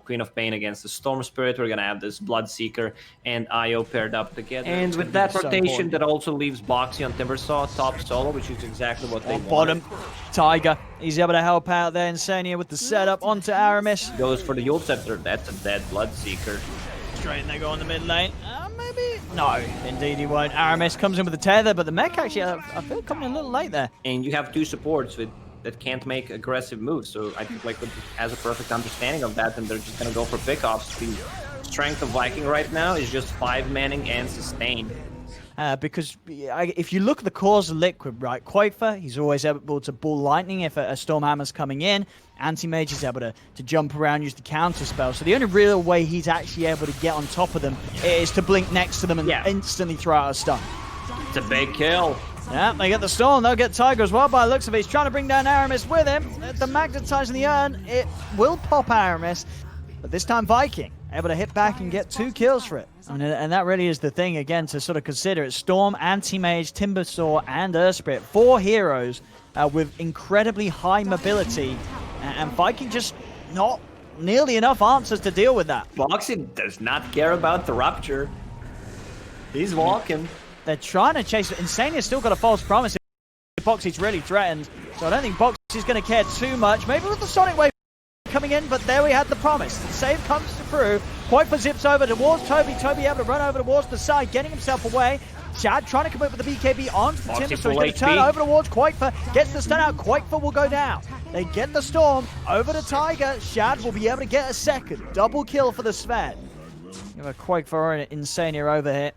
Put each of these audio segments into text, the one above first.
Queen of Pain against the Storm Spirit. We're gonna have this Bloodseeker and Io paired up together. And It's with gonna that be so rotation, important. that also leaves Boxy on Timbersaw top solo, which is exactly what they On wanted. bottom, Tiger. He's able to help out there. Insania with the setup onto Aramis. Goes for the Yule Scepter. That's a dead Bloodseeker. Straight and they go on the mid lane. Maybe? No, indeed he won't. Aramis comes in with the tether, but the mech actually, I feel, coming a little late there. And you have two supports that can't make aggressive moves, so I think Liquid has a perfect understanding of that, and they're just gonna go for pickoffs. The strength of Viking right now is just 5-manning and sustain. Because if you look at the cores of Liquid, right, Quaker, he's always able to ball lightning if a Stormhammer's coming in. Anti-Mage is able to jump around, use the counter spell. So the only real way he's actually able to get on top of them is to blink next to them and instantly throw out a stun. It's a big kill. Yeah, they get the Storm, they'll get Tiger as well by the looks of it. He's trying to bring down Aramis with him. The magnetizing the urn, it will pop Aramis. But this time Viking, able to hit back and get 2 kills for it. I mean, and that really is the thing, again, to sort of consider. It's Storm, Anti-Mage, Timbersaw, and Earthspirit. 4 heroes with incredibly high mobility. And Viking just not nearly enough answers to deal with that. Boxy does not care about the Rupture. He's walking. They're trying to chase it. Insania's still got a false promise. Boxy's really threatened. So I don't think Boxy's going to care too much. Maybe with the Sonic Wave coming in, but there we had the promise. The save comes through. Quaker zips over towards Toby. Toby able to run over towards the side, getting himself away. Shad trying to come up with the BKB onto the Timber, so he's going to turn over towards Quaker. Gets the stun out. Quaker will go down. They get the Storm over to Tiger. Shad will be able to get a second. Double kill for the Sven. You have a Quaker or an Insania over here.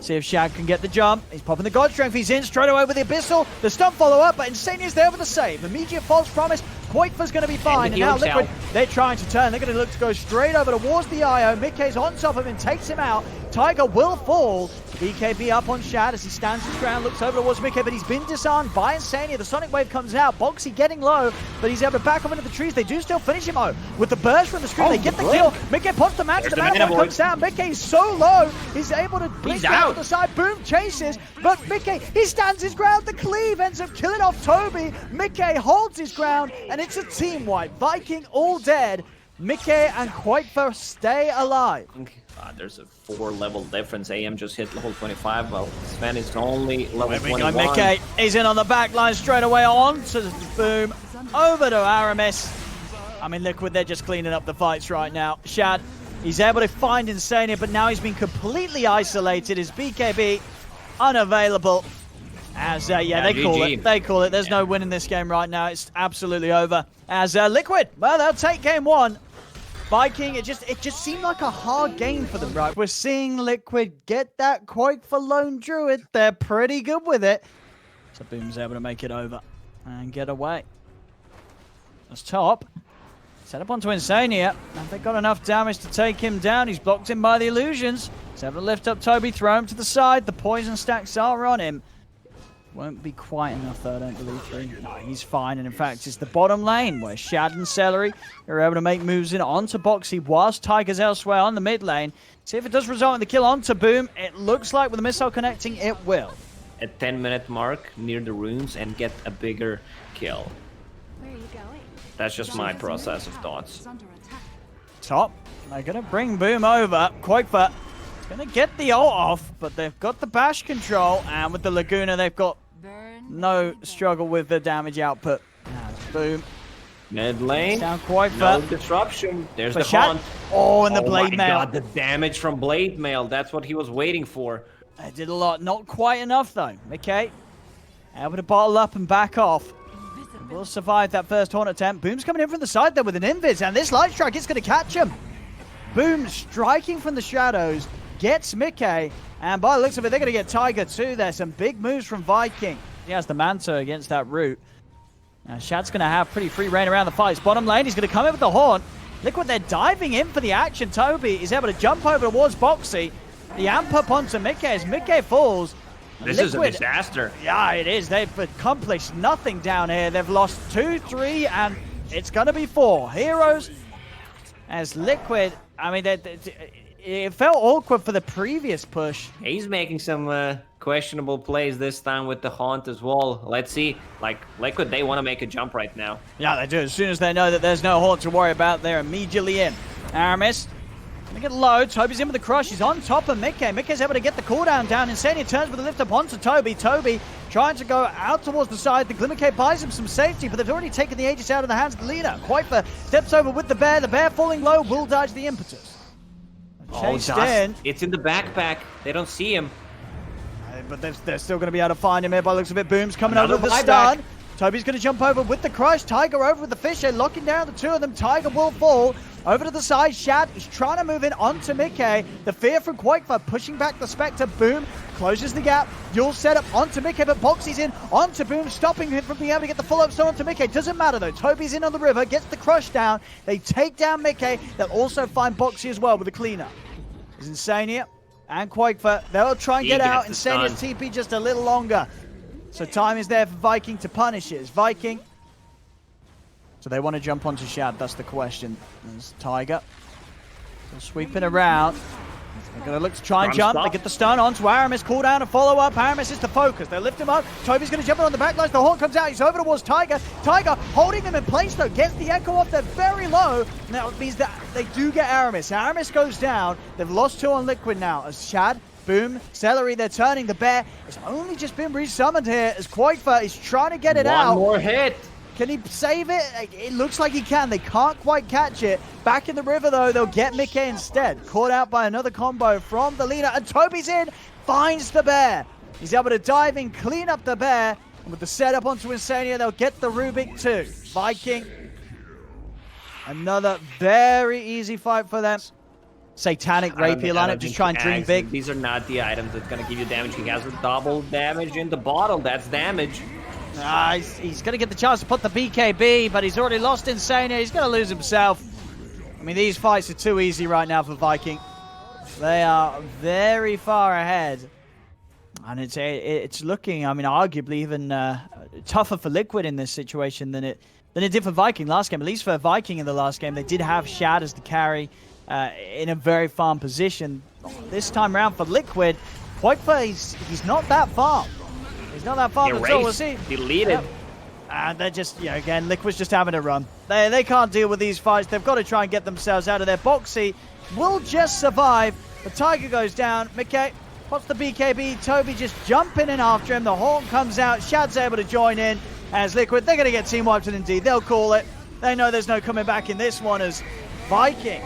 See if Shad can get the jump. He's popping the God Strength. He's in straight away with the Abyssal. The stun follow up, but Insania's there with the save. Immediate false promise. Quaker's going to be fine. And now Liquid, they're trying to turn. They're going to look to go straight over towards the IO. Mickey's on top of him, takes him out. Tiger will fall. BKB up on Shad as he stands his ground, looks over towards Mickey, but he's been disarmed by Insania. The Sonic Wave comes out. Boxy getting low, but he's able to back up into the trees. They do still finish him, though. With the burst from the screen, they get the kill. Mickey pops the match. The mana comes down. Mickey's so low, he's able to blink out to the side. Boom, chases, but Mickey, he stands his ground. The cleave ends up killing off Toby. Mickey holds his ground, and it's a team wipe. Viking all dead. Mickey and Quaker stay alive. There's a 4-level difference. AM just hit level 25, while Sven is only level 21. We go, Mickey. He's in on the back line straight away on to the Boom. Over to Aramis. I mean, Liquid, they're just cleaning up the fights right now. Shad, he's able to find Insania, but now he's been completely isolated. His BKB unavailable. As, they call it. They call it. There's no win in this game right now. It's absolutely over. As Liquid, well, they'll take game 1. Viking, it just seemed like a hard game for them, right? We're seeing Liquid get that Quake for Lone Druid. They're pretty good with it. So Boom's able to make it over and get away. That's top. Set up onto Insania. And they got enough damage to take him down. He's blocked in by the illusions. He's able to lift up Toby, throw him to the side. The poison stacks are on him. Won't be quite enough, though, I don't believe. No, he's fine. And in fact, it's the bottom lane where Shad and Celery are able to make moves in onto Boxy whilst Tiger's elsewhere on the mid lane. See if it does result in the kill onto Boom. It looks like with the missile connecting, it will. At 10-minute mark near the runes and get a bigger kill. Where are you going? That's just my process of thoughts. Top. They're going to bring Boom over. Quaker going to get the ult off, but they've got the bash control. And with the Laguna, they've got no struggle with the damage output. Boom. Mid lane. Down Quaker. No disruption. There's the Shad. Haunt. Oh, and the Blade Mail. God, the damage from Blade Mail. That's what he was waiting for. They did a lot. Not quite enough, though. Okay. Able to bottle up and back off. Will survive that first Haunt attempt. Boom's coming in from the side there with an Invis, and this Light Strike is going to catch him. Boom striking from the shadows. Gets Mickey, and by the looks of it, they're going to get Tiger too. There's some big moves from Viking. He has the Manta against that root. Now, Shad's going to have pretty free reign around the fights. Bottom lane, he's going to come in with the Haunt. Liquid, they're diving in for the action. Toby is able to jump over towards Boxy. The amp up onto Mickey as Mickey falls. This is a disaster. Yeah, it is. They've accomplished nothing down here. They've lost 2, 3, and it's going to be 4 heroes. As Liquid, I mean, it felt awkward for the previous push. He's making some questionable plays this time with the Haunt as well. Let's see. Like, Liquid, they want to make a jump right now. Yeah, they do. As soon as they know that there's no Haunt to worry about, they're immediately in. Aramis. Gonna get low. Toby's in with the crush. He's on top of Mickey. Mickey's able to get the cooldown down. Insania turns with a lift up onto Toby. Toby trying to go out towards the side. The Glimmer Cape buys him some safety, but they've already taken the Aegis out of the hands of the leader. Quaifa steps over with the bear. The bear falling low will dodge the impetus. Chased in. It's in the backpack. They don't see him. But they're still going to be able to find him here by the looks of it. Boom's coming over with the stun. Toby's going to jump over with the crush. Tiger over with the fish. They're locking down the two of them. Tiger will fall. Over to the side. Shad is trying to move in onto Mickey. The fear from Quaifa pushing back the Spectre. Boom closes the gap. You'll set up onto Mickey, but Boxy's in onto Boom, stopping him from being able to get the full-up stun onto Mickey. Doesn't matter though. Toby's in on the river, gets the crush down. They take down Mickey. They'll also find Boxy as well with the cleanup. Is Insania and Quaifa. They'll try and get out. Insania's TP just a little longer. So time is there for Viking to punish it. It's Viking. So they want to jump onto Shad. That's the question. There's Tiger. So sweeping around. They're going to look to try and jump. They get the stun onto Aramis. Call down and follow up. Aramis is the focus. They lift him up. Toby's going to jump in on the backlines. The horn comes out. He's over towards Tiger. Tiger holding them in place though. Gets the echo off. They're very low. Now it means that they do get Aramis. Aramis goes down. They've lost 2 on Liquid now as Shad, Boom, Celery, they're turning. The bear has only just been resummoned here as Quaifa is trying to get it out. One more hit. Can he save it? It looks like he can. They can't quite catch it. Back in the river, though, they'll get Mickey instead. Caught out by another combo from the leader. And Toby's in, finds the bear. He's able to dive in, clean up the bear. And with the setup onto Insania, they'll get the Rubik too. Viking. Another very easy fight for them. Satanic Rapier on it, just try and dream big. These are not the items that's going to give you damage. He has a double damage in the bottle. That's damage. He's going to get the chance to put the BKB, but he's already lost Insania. He's going to lose himself. I mean, these fights are too easy right now for Viking. They are very far ahead. And it's looking, I mean, arguably even tougher for Liquid in this situation than it did for Viking last game. At least for Viking in the last game, they did have Shad as the carry in a very farm position. This time around for Liquid, Quaifa, he's not that far. He's not that far at all, is he? Deleted. And they're just, again, Liquid's just having a run. They can't deal with these fights. They've got to try and get themselves out of there. Boxy will just survive. The Tiger goes down. Mickey pots the BKB. Toby just jumping in after him. The horn comes out. Shad's able to join in as Liquid. They're going to get team wiped and indeed. They'll call it. They know there's no coming back in this one as Viking.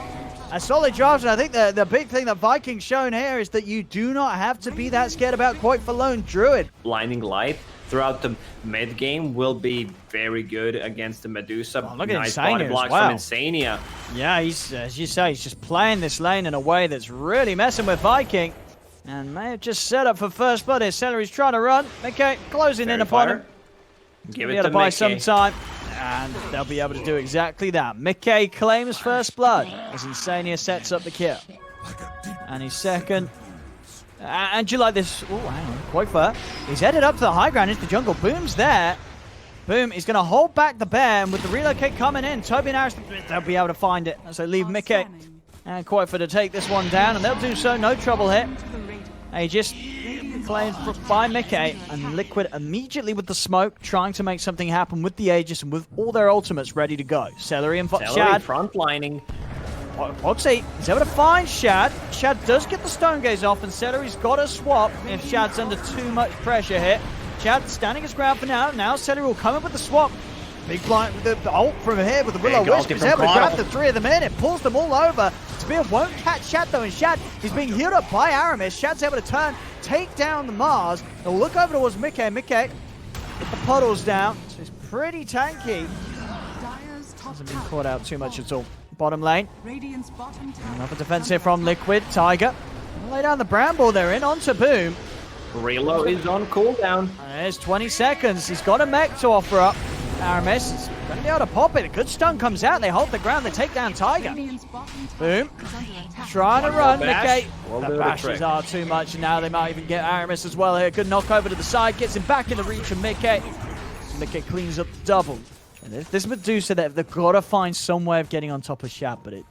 A solid draft, and I think the big thing that Viking's shown here is that you do not have to be that scared about Quaifa lone Druid. Blinding Light throughout the mid game will be very good against the Medusa. Oh, look at nice Insania body blocks as well. from Insania. Yeah, he's, as you say, he's just playing this lane in a way that's really messing with Viking. And may have just set up for first blood here. Celery's trying to run. Okay, closing in upon him. Give it to to buy Mickey. some time. And they'll be able to do exactly that. Mickey claims first blood as Insania sets up the kill. And he's second. And do you like this? Oh, hang on. Quaifa. He's headed up to the high ground into the jungle. Boom's there. Boom is going to hold back the bear. And with the relocate coming in, Toby and Aris, they'll be able to find it. So leave Mickey and Quaifa to take this one down. And they'll do so. No trouble here. Aegis claimed by Mickey, and Liquid immediately with the smoke, trying to make something happen with the Aegis and with all their ultimates ready to go. Celery and Shad. Frontlining. Poxy is able to find Shad. Shad does get the stone gaze off, and Celery's got a swap if Shad's under too much pressure here. Shad standing his ground for now. Now Celery will come up with the swap. Big blind with the ult from here with the Willow Wisp. He's able to grab the 3 of them in. It pulls them all over. Spear won't catch Shad though, and Shad is being healed up by Aramis. Shad's able to turn, take down the Mars. They'll look over towards Mickey. Mickey get the puddles down. So he's pretty tanky. Hasn't been caught out too much at all. Bottom lane. Another defense here from Liquid. Tiger. Lay down the Bramble. They're in onto Boom. Reload is on cooldown. There's 20 seconds. He's got a mech to offer up. Aramis is going to be able to pop it. A good stun comes out. They hold the ground. They take down Tiger. Boom. Trying to run. Mickey. The bashes are too much. And now they might even get Aramis as well here. Good knock over to the side. Gets him back in the reach of Mickey. Mickey cleans up the double. And this Medusa, they've got to find some way of getting on top of Shad, but it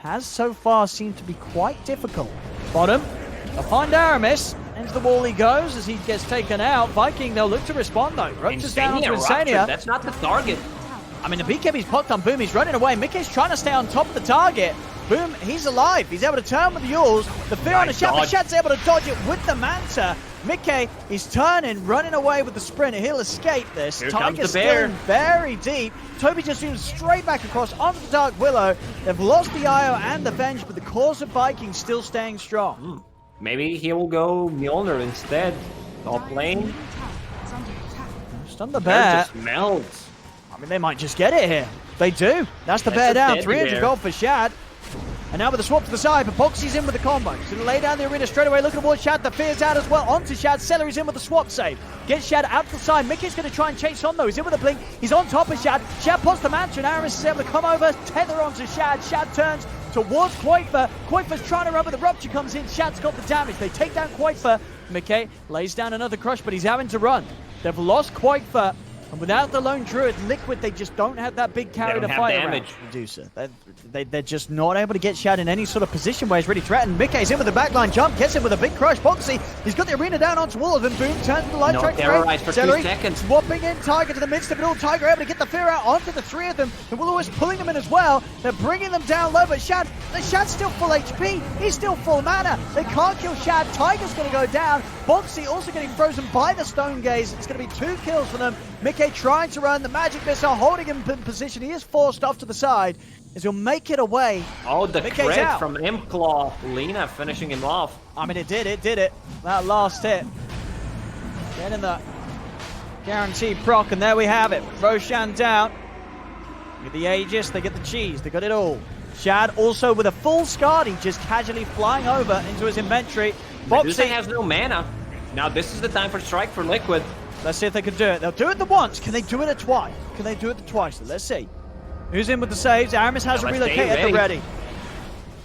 has so far seemed to be quite difficult. Bottom. They'll find Aramis. Into the wall he goes as he gets taken out. Viking, they'll look to respond though. Roaches down onto Insania. That's not the target. I mean, the BKB's popped on Boom. He's running away. Mickey's trying to stay on top of the target. Boom, he's alive. He's able to turn with the Yules. The fear on the Shad, but Shad's able to dodge it with the Manta. Mickey, he's turning, running away with the sprint. He'll escape this. Here comes the Tiger's bear. still very deep. Toby just zooms straight back across onto the Dark Willow. They've lost the IO and the Venge, but the cause of Vikings still staying strong. Maybe he will go Mjolnir instead. Top lane. Just on the Bear bear. just melts. I mean, they might just get it here. They do. That's the bear a down. dead 300 bear. gold for Shad. And now with the swap to the side, but Boxy's in with the combo. He's going to lay down the arena straight away, looking towards Shad. The fear's out as well. Onto Shad. Celery's in with the swap save. Gets Shad out to the side. Mickey's going to try and chase on, though. He's in with a blink. He's on top of Shad. Shad pots the mantra, and Aramis is able to come over, tether onto Shad. Shad turns towards Quaither. Quaither's trying to run, but the rupture comes in. Shad's got the damage. They take down Quaither. Mickey lays down another crush, but he's having to run. They've lost Quaither. And without the lone druid, Liquid, they just don't have that big carry to fight around Medusa. They're just not able to get Shad in any sort of position where he's really threatened. Mickey's in with the backline jump, gets him with a big crush. Boxy, he's got the arena down onto all of them. Boom, turns to the light track. Terrorized for 2 seconds. Swapping in Tiger to the midst of it all. Tiger able to get the fear out onto the 3 of them. The Willow is pulling them in as well. They're bringing them down low, but Shad's still full HP. He's still full mana. They can't kill Shad. Tiger's going to go down. Boxy also getting frozen by the Stone Gaze. It's going to be 2 kills for them. Mickey trying to run the magic missile, holding him in position. He is forced off to the side as he'll make it away. Oh, the Mickey's crit out. from Imclaw. Lina finishing him off. I mean, it did it. That last hit. Getting the guaranteed proc, and there we have it. Roshan down. With the Aegis, they get the cheese. They got it all. Shad also with a full Skadi, just casually flying over into his inventory. Medusa has no mana. Now this is the time for strike for Liquid. Let's see if they can do it. They'll do it the once. Can they do it at twice? Can they do it the twice? Let's see. Who's in with the saves? Aramis has a relocate at the ready.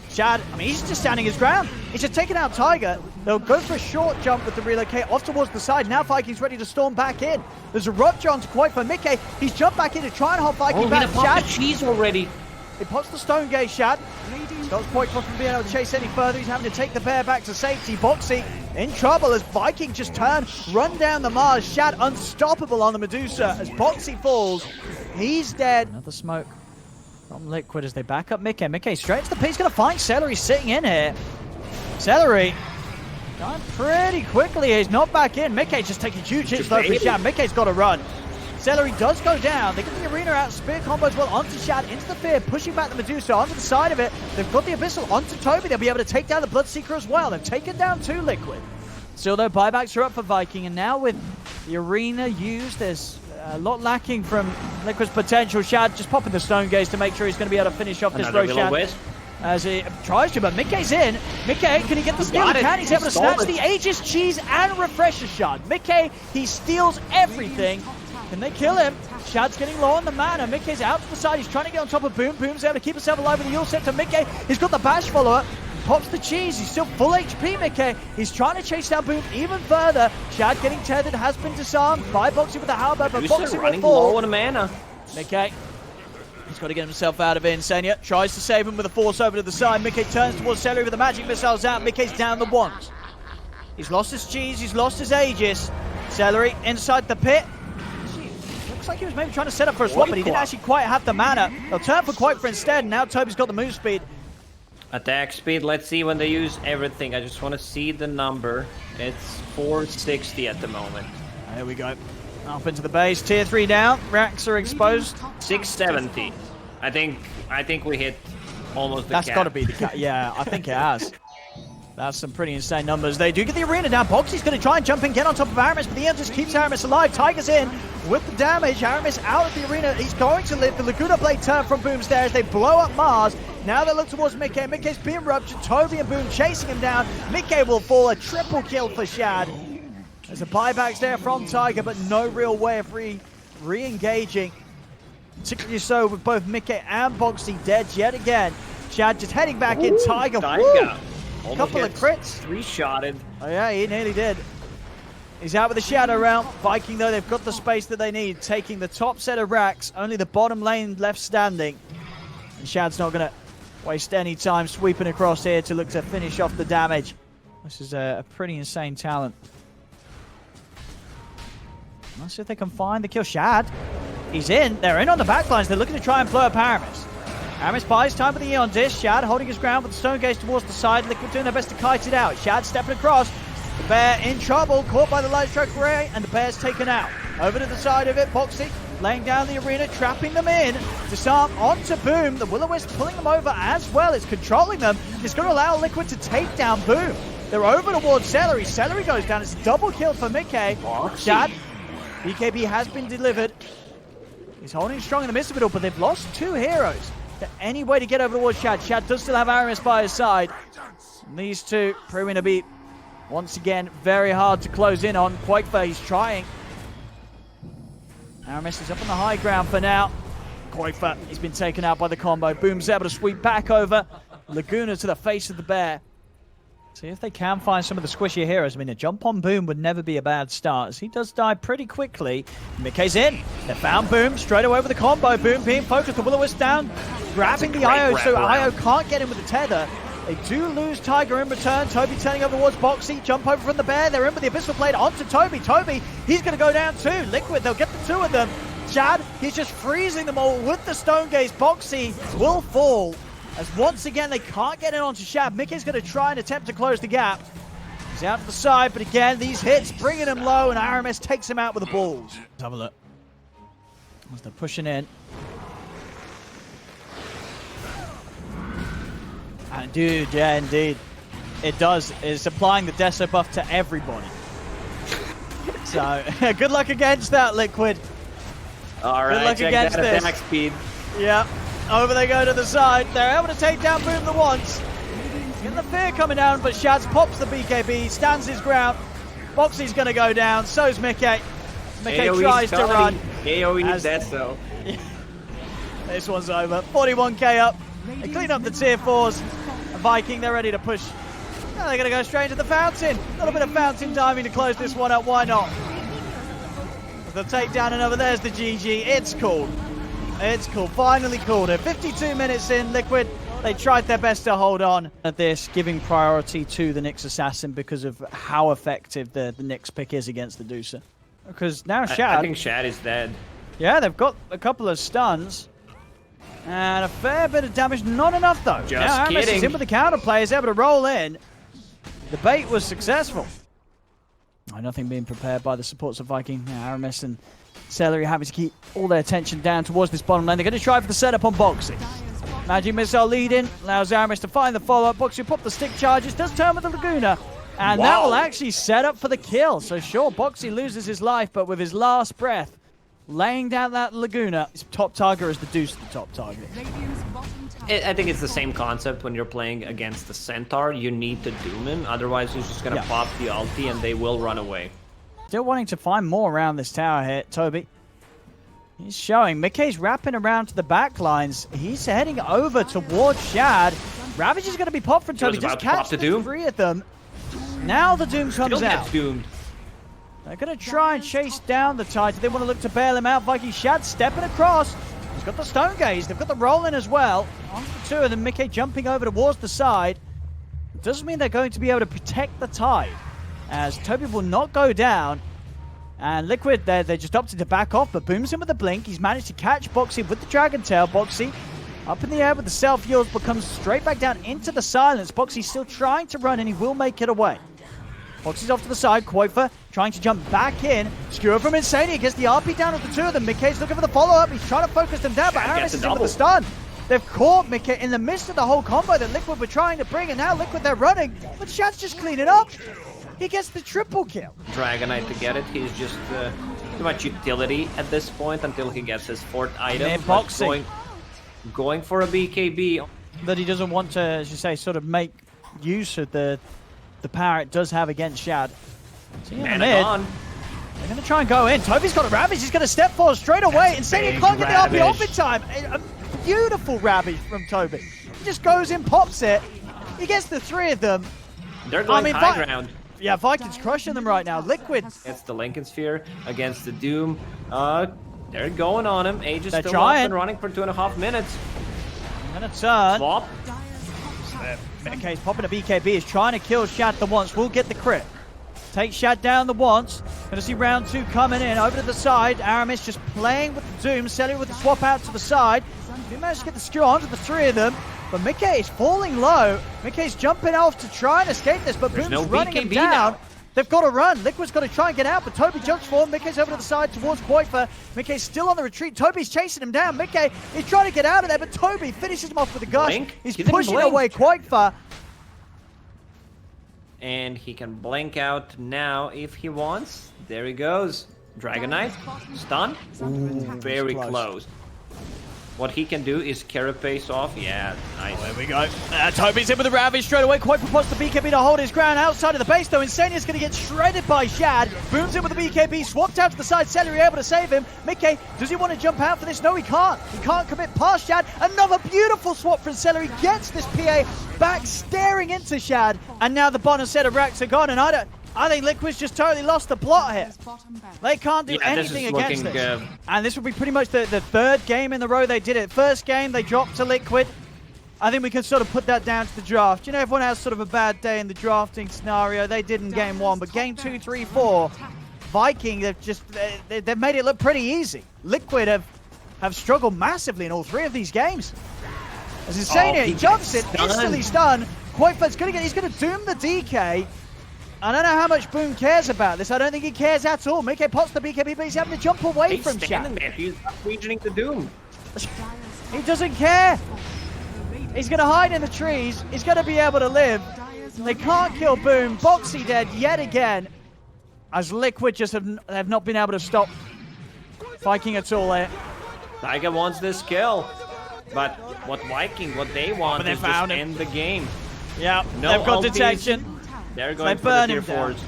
Shad, I mean, he's just standing his ground. He's just taking out Tiger. They'll go for a short jump with the relocate off towards the side. Now Viking's ready to storm back in. There's a rupture onto Quite for Mickey. He's jumped back in to try and hold Viking back. Shad, the cheese already. He pops the Stone Gaze, Shad. Stops Quite from being able to chase any further. He's having to take the bear back to safety. Boxy in trouble as Viking just turned, run down the Mars. Shad unstoppable on the Medusa as Boxy falls. He's dead. Another smoke from Liquid as they back up Mickey. Mickey straight to the pit. He's going to find Celery sitting in here. Celery going pretty quickly. He's not back in. Mickey just taking huge hits though for Shad. Mickey's got to run. Celery does go down. They get the arena out. Spear combo as well onto Shad, into the fear, pushing back the Medusa onto the side of it. They've got the Abyssal onto Toby. They'll be able to take down the Bloodseeker as well. They've taken down 2 Liquid. Still though, buybacks are up for Viking, and now with the arena used, there's a lot lacking from Liquid's potential. Shad just popping the Stone Gaze to make sure he's going to be able to finish off this Roshan as he tries to, but Mickey's in. Mickey, can he get the steal? He can. He's able to snatch the Aegis, cheese, and refresher shot. Mickey, he steals everything. Can they kill him? Shad's getting low on the mana. Mickey's out to the side. He's trying to get on top of Boom. Boom's able to keep himself alive with the Yule Scepter. Mickey, he's got the bash follower. Pops the cheese. He's still full HP, Mickey. He's trying to chase down Boom even further. Shad getting tethered, has been disarmed by Boxy with the halberd, but Boxy will fall. Low on mana. Mickey, he's got to get himself out of it. Insania tries to save him with a force over to the side. Mickey turns towards Celery with the magic missiles out. Mickey's down the ones. He's lost his cheese. He's lost his Aegis. Celery inside the pit. Looks like he was maybe trying to set up for a swap, but he didn't actually quite have the mana. They'll turn for Quite instead, and now Toby's got the move speed. Attack speed, let's see when they use everything. I just want to see the number. It's 460 at the moment. There we go. Up into the base, tier 3 down. Racks are exposed. 670. I think we hit almost the That's cap. got to be the cap. Yeah, I think it has. That's some pretty insane numbers. They do get the arena down. Boxy's going to try and jump in, get on top of Aramis, but the end just keeps Aramis alive. Tiger's in with the damage. Aramis out of the arena. He's going to live. The Laguna Blade turn from Boom's there as they blow up Mars. Now they look towards Mickey. Mickey's being ruptured. Toby and Boom chasing him down. Mickey will fall. A triple kill for Shad. There's a buybacks there from Tiger, but no real way of re-engaging. Particularly so with both Mickey and Boxy dead yet again. Shad just heading back in. Tiger. Couple of crits. 3-shotted. Oh yeah, he nearly did. He's out with the Shadow round. Viking though, they've got the space that they need, taking the top set of racks, only the bottom lane left standing. And Shad's not going to waste any time sweeping across here to look to finish off the damage. This is a pretty insane talent. Let's see if they can find the kill. Shad, he's in. They're in on the backlines. They're looking to try and blow up Aramis. Aramis buys time with the Eon Disc. Shad holding his ground with the Stone Gaze towards the side. Liquid doing their best to kite it out. Shad stepping across. The Bear in trouble, caught by the Light Strike Ray, and the Bear's taken out. Over to the side of it, Boxy laying down the arena, trapping them in. Disarm onto Boom. The Will-O-Wisp pulling them over as well. It's controlling them. It's going to allow Liquid to take down Boom. They're over towards Celery. Celery goes down. It's a double kill for Mickey. Shad, BKB has been delivered. He's holding strong in the midst of it all, but they've lost 2 heroes. To any way to get over towards Shad. Shad does still have Aramis by his side. And these two proving to be, once again, very hard to close in on. Quakefa, he's trying. Aramis is up on the high ground for now. Quakefa, he's been taken out by the combo. Boom's able to sweep back over. Laguna to the face of the Bear. See if they can find some of the squishier heroes. I mean, a jump on Boom would never be a bad start, as he does die pretty quickly. Mickey's in. They found Boom straight away with the combo. Boom being focused. The Will-O-Wisp down, grabbing the IO, so IO can't get in with the tether. They do lose Tiger in return. Toby turning over towards Boxy. Jump over from the Bear. They're in with the Abyssal Blade onto Toby. Toby, he's going to go down too. Liquid, they'll get the 2 of them. Shad, he's just freezing them all with the Stone Gaze. Boxy will fall, as once again they can't get in onto Shad. Mickey's going to try and attempt to close the gap. He's out to the side, but again, these hits bringing him low, and Aramis takes him out with the balls. Let's have a look. As they're pushing in. And dude, yeah, indeed. It does. It's applying the Deso buff to everybody. So, good luck against that, Liquid. All right, good luck against this. Attack speed. Yeah, over they go to the side. They're able to take down Boom the once. Getting the fear coming down, but Shads pops the BKB, stands his ground. Boxy's going to go down, so's Mickey. Mickey tries to run. AoE Deso. This one's over. 41k up. They clean up the tier 4s. Viking, they're ready to push. Now they're going to go straight into the fountain. A little bit of fountain diving to close this one up. Why not? The takedown, and over there's the GG. It's called. It's called. Finally called it. 52 minutes in, Liquid. They tried their best to hold on at this, giving priority to the Nyx Assassin because of how effective the Nyx pick is against the Deucer. Because now Shad... I think Shad is dead. Yeah, they've got a couple of stuns. And a fair bit of damage. Not enough, though. Just now Aramis kidding. is in with the counterplay. Is able to roll in. The bait was successful. Nothing being prepared by the supports of Viking. Now Aramis and Celery having to keep all their attention down towards this bottom lane. They're going to try for the setup on Boxy. Magic Missile leading. Allows Aramis to find the follow-up. Boxy will pop the stick charges. Does turn with the Laguna. And that will actually set up for the kill. So sure, Boxy loses his life, but with his last breath, laying down that Laguna, his top target is the Deuce, the top target. I think it's the same concept when you're playing against the Centaur. You need to doom him, otherwise he's just going to pop the ulti and they will run away. Still wanting to find more around this tower here, Toby. He's showing. Mickey's wrapping around to the back lines. He's heading over towards Shad. Ravage is going to be popped from Toby. Just catch the Doom. 3 of them. Now the Doom comes out. Gets doomed. They're going to try and chase down the Titan. They want to look to bail him out. Viking Shad stepping across. He's got the Stone Gaze. They've got the roll in as well. On the 2 of them, Mickey jumping over towards the side. It doesn't mean they're going to be able to protect the Tide, as Toby will not go down. And Liquid, they're just opting to back off, but Boom's in with the blink. He's managed to catch Boxy with the Dragon Tail. Boxy up in the air with the self-heals, but comes straight back down into the silence. Boxy's still trying to run, and he will make it away. Boxy's off to the side. Quakefa trying to jump back in. Skewer from Insania gets the RP down with the 2 of them. Mickey's looking for the follow-up. He's trying to focus them down, but Aramis is in with the stun. They've caught Mickey in the midst of the whole combo that Liquid were trying to bring, and now Liquid, they're running. But Shad's just cleaning up. He gets the triple kill. Dragonite to get it. He's just too much utility at this point until he gets his 4th item. Going for a BKB. That he doesn't want to, as you say, sort of make use of the power it does have against Shad. So in the mid, they're going to try and go in. Toby's got a Ravage. He's going to step forward straight away. Insania can't get the RP off in time. A beautiful Ravage from Toby. He just goes in, pops it. He gets the 3 of them. They're going high ground. Yeah, Viking's crushing them right now. Liquid. It's the Lincoln Sphere against the Doom. They're going on him. Age is still trying. up and running for 2.5 minutes. I'm going to turn. Swap. Mickey's popping a BKB. Is trying to kill Shad the once. Will get the crit. Take Shad down the once. Going to see round 2 coming in. Over to the side. Aramis just playing with the Doom. Selling with the swap out to the side. He managed to get the skill onto the three of them, but Mickey is falling low. Mickey's jumping off to try and escape this, but There's Boom's no running him BKB down. now. They've got to run. Liquid's got to try and get out, but Toby jumps for him. Mickey's over to the side towards Koifa. Mickey's still on the retreat. Toby's chasing him down. Mickey is trying to get out of there, but Toby finishes him off with a gush. Blink. He's He didn't pushing blink. away Koifa. And he can blink out now if he wants. There he goes. Dragon Knight. Stun. Ooh, very close. What he can do is carapace off. Yeah, nice. There we go. Toby's in with the Ravage straight away. Koifa wants the BKB to hold his ground outside of the base, though. Insania's going to get shredded by Shad. Boom's in with the BKB, swapped out to the side. Celery able to save him. Mickey, does he want to jump out for this? No, he can't. He can't commit past Shad. Another beautiful swap from Celery. Gets this PA back, staring into Shad. And now the bottom set of racks are gone, and I think Liquid's just totally lost the plot here. They can't do anything against this. And this will be pretty much the third game in the row they did it. First game, they dropped to Liquid. I think we can sort of put that down to the draft. You know, everyone has sort of a bad day in the drafting scenario. They did in game 1, but game 2, 3, 4, Viking, they've made it look pretty easy. Liquid have struggled massively in all 3 of these games. As Insania, he jumps it, instantly stunned. Koifa's he's going to doom the DK. I don't know how much Boom cares about this. I don't think he cares at all. Mickey pops the BKB, but he's having to jump away from Shad. He's not regioning the Doom. He doesn't care. He's going to hide in the trees. He's going to be able to live. They can't kill Boom. Boxy dead yet again. As Liquid just have not been able to stop Viking at all there. Tiger wants this kill. But what they want is just end the game. Yeah, no they've got ulties. detection. They're going for burn the tier him down. 4s.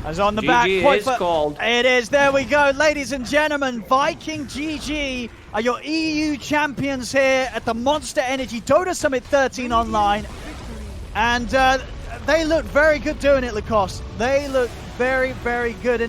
As on the GG back, is called. It is. There we go, ladies and gentlemen. Viking GG are your EU champions here at the Monster Energy Dota Summit 13 online, and they look very good doing it, Lacoste. They look very, very good.